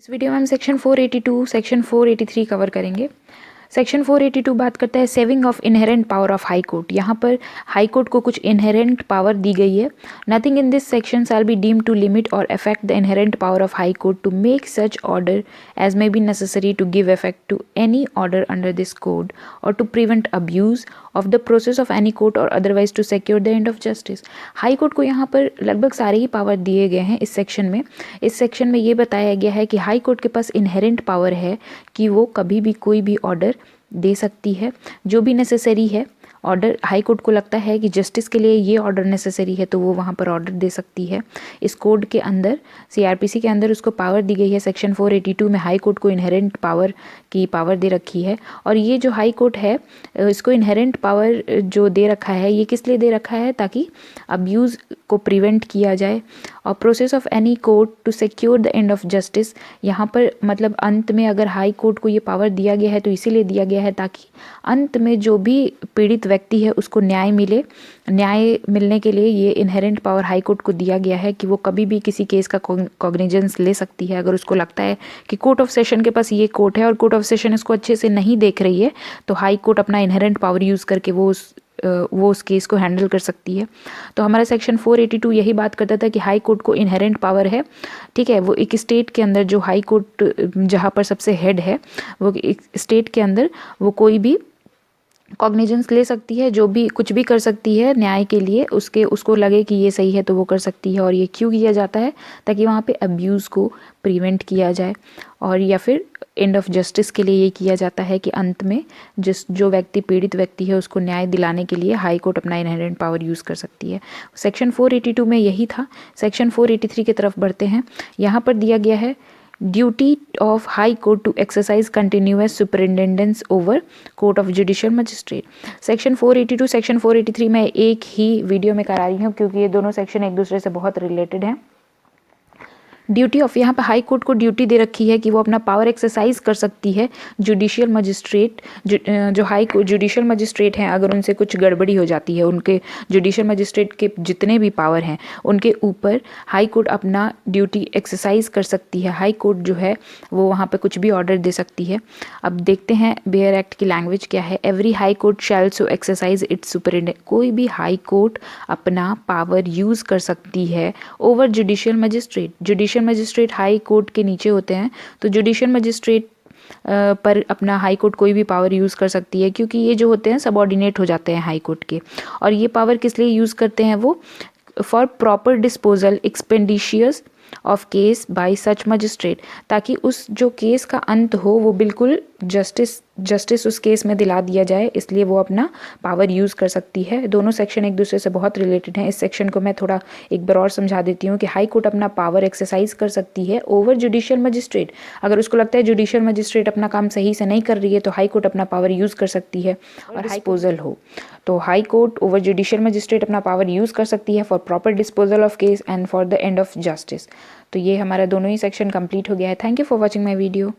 इस वीडियो में हम सेक्शन 482, सेक्शन 483 कवर करेंगे। सेक्शन 482 बात करता है saving of inherent power of high court. यहाँ पर हाई कोर्ट को कुछ इनहेरेंट पावर दी गई है। Nothing in this section shall be deemed to limit or affect the inherent power of high court to make such order as may be necessary to give effect to any order under this code or to prevent abuse of the process of any court or otherwise to secure the end of justice. High court को यहाँ पर लगभग सारे ही power दिए गए हैं इस section में। इस सेक्शन में ये बताया गया है कि हाई कोर्ट के पास इनहेरेंट पावर है कि वो कभी भी कोई भी ऑर्डर दे सकती है जो भी नेसेसरी है। ऑर्डर हाई कोर्ट को लगता है कि जस्टिस के लिए ये ऑर्डर नेसेसरी है तो वो वहाँ पर ऑर्डर दे सकती है। इस कोड के अंदर सीआरपीसी के अंदर उसको पावर दी गई है। सेक्शन 482 में हाई कोर्ट को इनहेरेंट पावर की पावर दे रखी है। और ये जो हाई कोर्ट है इसको इनहेरेंट पावर जो दे रखा है ये किस लिए दे रखा है, ताकि अब्यूज़ को प्रिवेंट किया जाए और process of any court to secure the end of justice. यहाँ पर मतलब अंत में अगर हाई कोर्ट को ये पावर दिया गया है तो इसीलिए दिया गया है ताकि अंत में जो भी पीड़ित व्यक्ति है उसको न्याय मिले। न्याय मिलने के लिए ये इनहेरेंट पावर हाई कोर्ट को दिया गया है कि वो कभी भी किसी केस का कॉग्निजेंस ले सकती है। अगर उसको लगता है कि कोर्ट ऑफ सेशन के पास ये कोर्ट है और कोर्ट ऑफ सेशन इसको अच्छे से नहीं देख रही है तो हाई कोर्ट अपना इनहेरेंट पावर यूज़ करके वो उस केस को हैंडल कर सकती है। तो हमारा सेक्शन 482 यही बात करता था कि हाई कोर्ट को इनहेरेंट पावर है, ठीक है। वो एक स्टेट के अंदर जो हाई कोर्ट जहाँ पर सबसे हेड है वो एक स्टेट के अंदर वो कोई भी कॉग्निजेंस ले सकती है, जो भी कुछ भी कर सकती है न्याय के लिए। उसको लगे कि ये सही है तो वो कर सकती है। और ये क्यों किया जाता है, ताकि वहाँ पे अब्यूज़ को प्रिवेंट किया जाए और या फिर एंड ऑफ जस्टिस के लिए ये किया जाता है कि अंत में जो व्यक्ति पीड़ित व्यक्ति है उसको न्याय दिलाने के लिए हाई कोर्ट अपना इनहेरेंट पावर यूज़ कर सकती है। सेक्शन 482 में यही था। सेक्शन 483 की तरफ बढ़ते हैं। यहाँ पर दिया गया है duty of high court to exercise continuous superintendence over court of judicial magistrate. Section 482 section 483 में एक ही वीडियो में करा रही हूँ क्योंकि ये दोनों सेक्शन एक दूसरे से बहुत रिलेटेड हैं। ड्यूटी ऑफ, यहाँ पर हाई कोर्ट को ड्यूटी दे रखी है कि वो अपना पावर एक्सरसाइज कर सकती है। जुडिशियल मजिस्ट्रेट जो हाई जुडिशियल मजिस्ट्रेट हैं अगर उनसे कुछ गड़बड़ी हो जाती है, उनके जुडिशियल मजिस्ट्रेट के जितने भी पावर हैं उनके ऊपर हाई कोर्ट अपना ड्यूटी एक्सरसाइज कर सकती है। हाई कोर्ट जो है वो वहाँ पर कुछ भी ऑर्डर दे सकती है। अब देखते हैं बेयर एक्ट की लैंग्वेज क्या है। Every high court shell so exercise it's superintendent. कोई भी हाई कोर्ट अपना पावर यूज़ कर सकती है over judicial magistrate. Judicial magistrate high court के नीचे होते हैं तो जुडिशियल मजिस्ट्रेट पर अपना हाई कोर्ट कोई भी पावर यूज़ कर सकती है, क्योंकि ये जो होते हैं सबऑर्डिनेट हो जाते हैं हाई कोर्ट के। और ये पावर किस लिए यूज़ करते हैं वो, for proper disposal expeditious of case by such magistrate, ताकि उस जो केस का अंत हो वो बिल्कुल जस्टिस उस केस में दिला दिया जाए, इसलिए वो अपना पावर यूज़ कर सकती है। दोनों सेक्शन एक दूसरे से बहुत रिलेटेड हैं। इस सेक्शन को मैं थोड़ा एक बार और समझा देती हूँ कि हाई कोर्ट अपना पावर एक्सरसाइज कर सकती है ओवर जुडिशियल मजिस्ट्रेट। अगर उसको लगता है जुडिशियल मजिस्ट्रेट अपना काम सही से नहीं कर रही है तो हाई कोर्ट अपना पावर यूज़ कर सकती है। और डिस्पोजल हो तो high court over judicial magistrate अपना पावर यूज़ कर सकती है for proper disposal of case and for the end of justice. तो ये हमारा दोनों ही सेक्शन कंप्लीट हो गया है। Thank you for watching my video.